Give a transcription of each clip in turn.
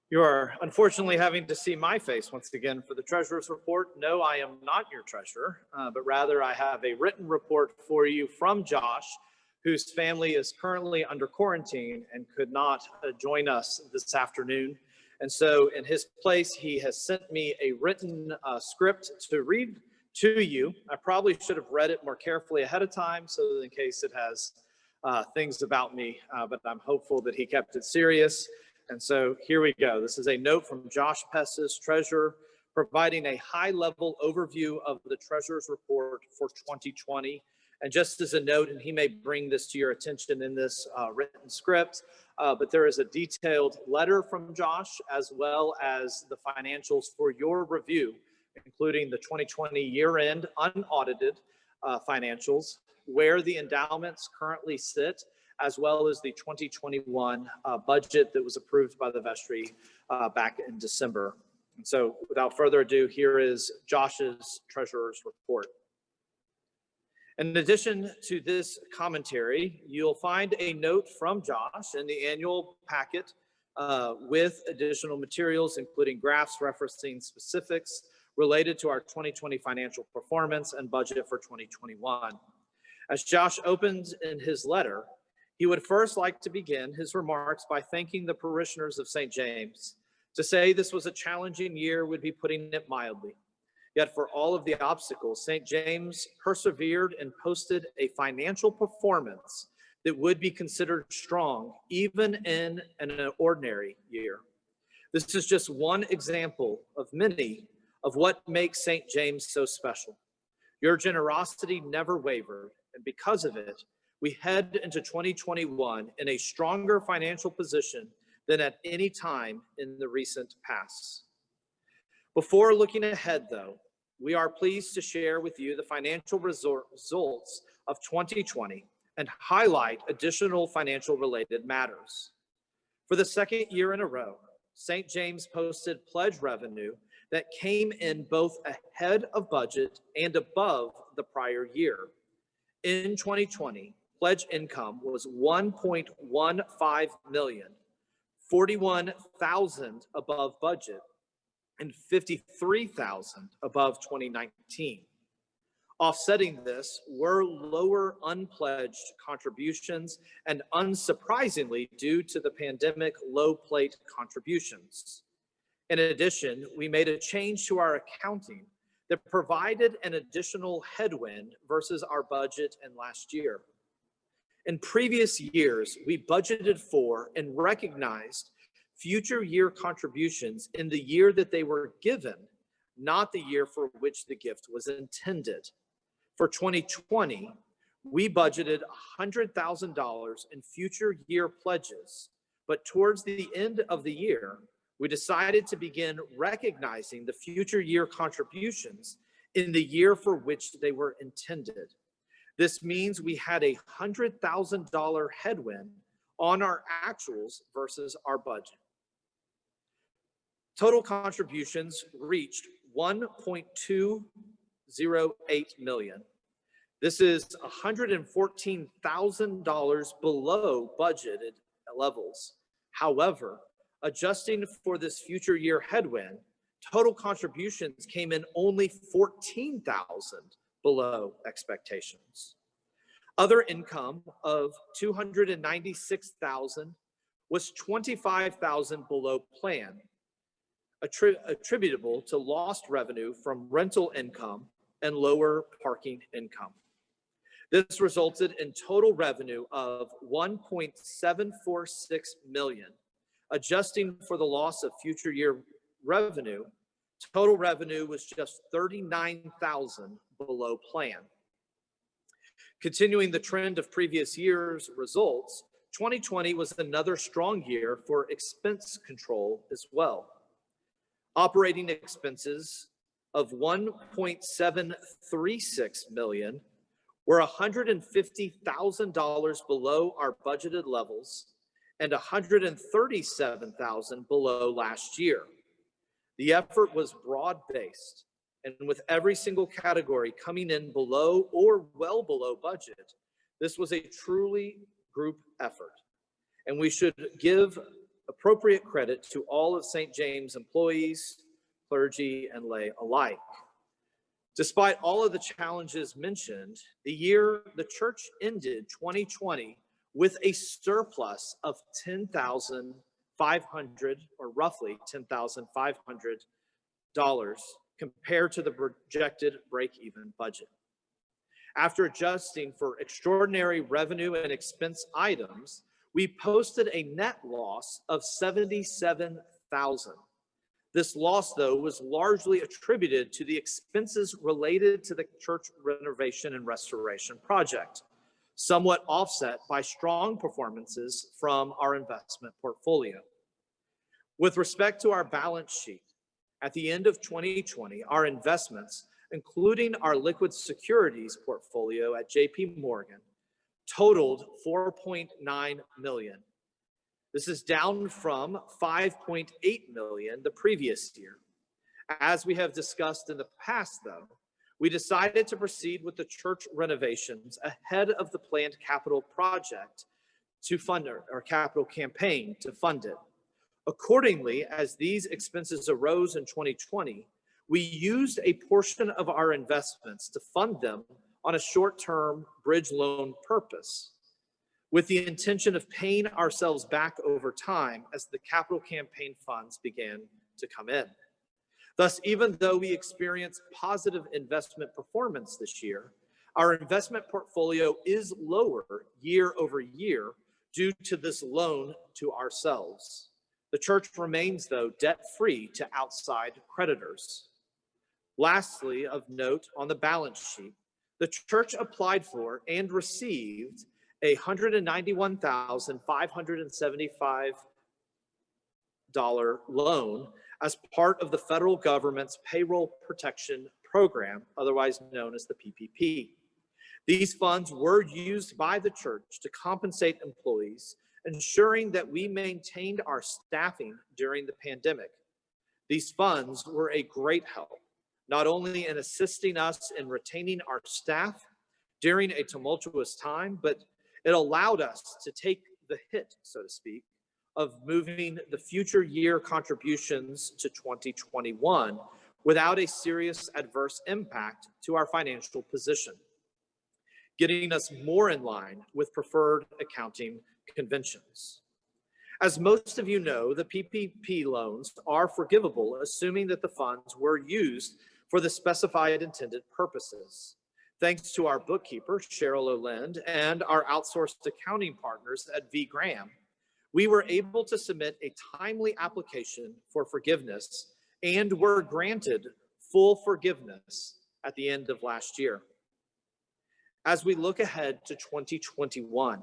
You are unfortunately having to see my face once again for the treasurer's report. No, I am not your treasurer, but rather I have a written report for you from Josh, whose family is currently under quarantine and could not join us this afternoon. And so in his place, he has sent me a written script to read to you. I probably should have read it more carefully ahead of time so that in case it has things about me, but I'm hopeful that he kept it serious. And so here we go. This is a note from Josh Pessis, treasurer, providing a high-level overview of the treasurer's report for 2020. And just as a note, and he may bring this to your attention in this written script, but there is a detailed letter from Josh as well as the financials for your review, including the 2020 year-end unaudited financials, where the endowments currently sit, as well as the 2021 budget that was approved by the vestry back in December. And so without further ado, here is Josh's treasurer's report. In addition to this commentary, you'll find a note from Josh in the annual packet with additional materials, including graphs referencing specifics related to our 2020 financial performance and budget for 2021. As Josh opens in his letter, he would first like to begin his remarks by thanking the parishioners of St. James. To say this was a challenging year would be putting it mildly. Yet for all of the obstacles, St. James persevered and posted a financial performance that would be considered strong even in an ordinary year. This is just one example of many of what makes St. James so special. Your generosity never wavered, and because of it, we head into 2021 in a stronger financial position than at any time in the recent past. Before looking ahead, though, we are pleased to share with you the financial results of 2020 and highlight additional financial related matters. For the second year in a row, St. James posted pledge revenue that came in both ahead of budget and above the prior year. In 2020, pledge income was $1.15 million, 41,000 above budget, and 53,000 above 2019. Offsetting this were lower unpledged contributions and, unsurprisingly, due to the pandemic, low plate contributions. In addition, we made a change to our accounting that provided an additional headwind versus our budget in last year. In previous years, we budgeted for and recognized future year contributions in the year that they were given, not the year for which the gift was intended. For 2020, we budgeted $100,000 in future year pledges, but towards the end of the year, we decided to begin recognizing the future year contributions in the year for which they were intended. This means we had a $100,000 headwind on our actuals versus our budget. Total contributions reached $1.208 million. This is $114,000 below budgeted levels. However, adjusting for this future year headwind, total contributions came in only $14,000 below expectations. Other income of $296,000 was $25,000 below plan, attributable to lost revenue from rental income and lower parking income. This resulted in total revenue of $1.746 million. Adjusting for the loss of future year revenue, total revenue was just $39,000 below plan. Continuing the trend of previous year's results, 2020 was another strong year for expense control as well. Operating expenses of $1.736 million were $150,000 below our budgeted levels and $137,000 below last year. The effort was broad-based, and with every single category coming in below or well below budget, this was a truly group effort. And we should give appropriate credit to all of St. James employees, clergy, and lay alike. Despite all of the challenges mentioned, the church ended 2020 with a surplus of $10,500, or roughly $10,500 compared to the projected break-even budget. After adjusting for extraordinary revenue and expense items, we posted a net loss of $77,000. This loss, though, was largely attributed to the expenses related to the church renovation and restoration project, somewhat offset by strong performances from our investment portfolio. With respect to our balance sheet, at the end of 2020, our investments, including our liquid securities portfolio at JP Morgan, totaled $4.9 million. This is down from $5.8 million the previous year. As we have discussed in the past, though, we decided to proceed with the church renovations ahead of the planned capital project to fund our capital campaign to fund it. Accordingly, as these expenses arose in 2020, we used a portion of our investments to fund them on a short-term bridge loan purpose, with the intention of paying ourselves back over time as the capital campaign funds began to come in. Thus, even though we experienced positive investment performance this year, our investment portfolio is lower year over year due to this loan to ourselves. The church remains, though, debt-free to outside creditors. Lastly, of note on the balance sheet, the church applied for and received a $191,575 loan as part of the federal government's payroll protection program, otherwise known as the PPP. These funds were used by the church to compensate employees, ensuring that we maintained our staffing during the pandemic. These funds were a great help, not only in assisting us in retaining our staff during a tumultuous time, but it allowed us to take the hit, so to speak, of moving the future year contributions to 2021 without a serious adverse impact to our financial position, getting us more in line with preferred accounting conventions. As most of you know, the PPP loans are forgivable, assuming that the funds were used for the specified intended purposes. Thanks to our bookkeeper, Cheryl O'Lind, and our outsourced accounting partners at V. Graham, we were able to submit a timely application for forgiveness and were granted full forgiveness at the end of last year. As we look ahead to 2021,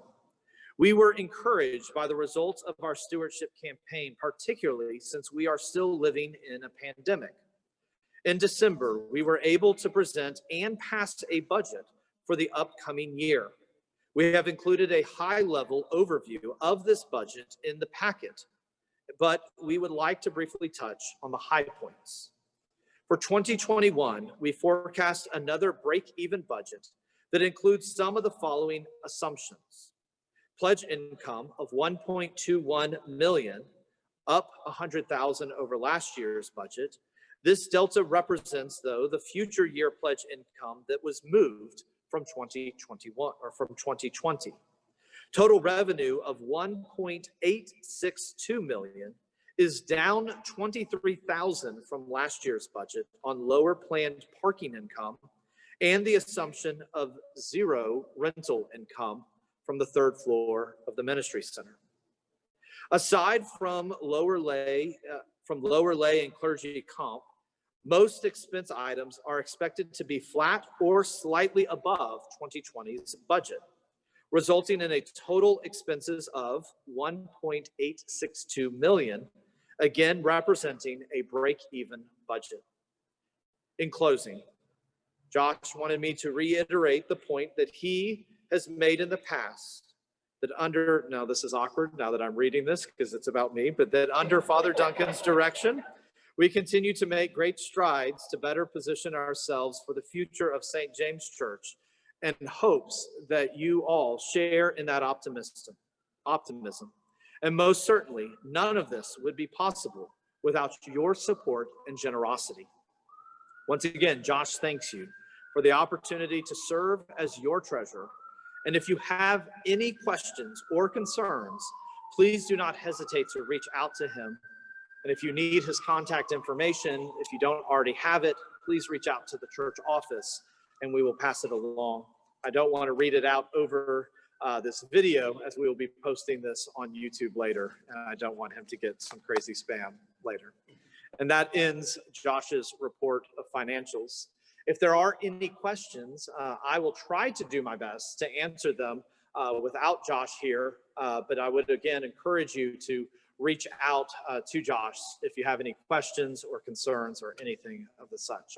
we were encouraged by the results of our stewardship campaign, particularly since we are still living in a pandemic. In December, we were able to present and pass a budget for the upcoming year. We have included a high-level overview of this budget in the packet, but we would like to briefly touch on the high points. For 2021, we forecast another break-even budget that includes some of the following assumptions. Pledge income of $1.21 million, up $100,000 over last year's budget. This delta represents, though, the future year pledge income that was moved from 2021 or from 2020. Total revenue of $1.862 million is down $23,000 from last year's budget on lower planned parking income and the assumption of zero rental income from the third floor of the ministry center. Aside from lower lay and clergy comp, most expense items are expected to be flat or slightly above 2020's budget, resulting in a total expenses of $1.862 million, again representing a break-even budget. In closing, Josh wanted me to reiterate the point that he has made in the past, that now this is awkward now that I'm reading this because it's about me, but that under Father Duncan's direction, we continue to make great strides to better position ourselves for the future of St. James Church, and hopes that you all share in that optimism. And most certainly, none of this would be possible without your support and generosity. Once again, Josh thanks you for the opportunity to serve as your treasurer. And if you have any questions or concerns, please do not hesitate to reach out to him. And if you need his contact information, if you don't already have it, please reach out to the church office and we will pass it along. I don't want to read it out over this video as we will be posting this on YouTube later, and I don't want him to get some crazy spam later. And that ends Josh's report of financials. If there are any questions, I will try to do my best to answer them without Josh here, but I would again encourage you to reach out to Josh if you have any questions or concerns or anything of the such.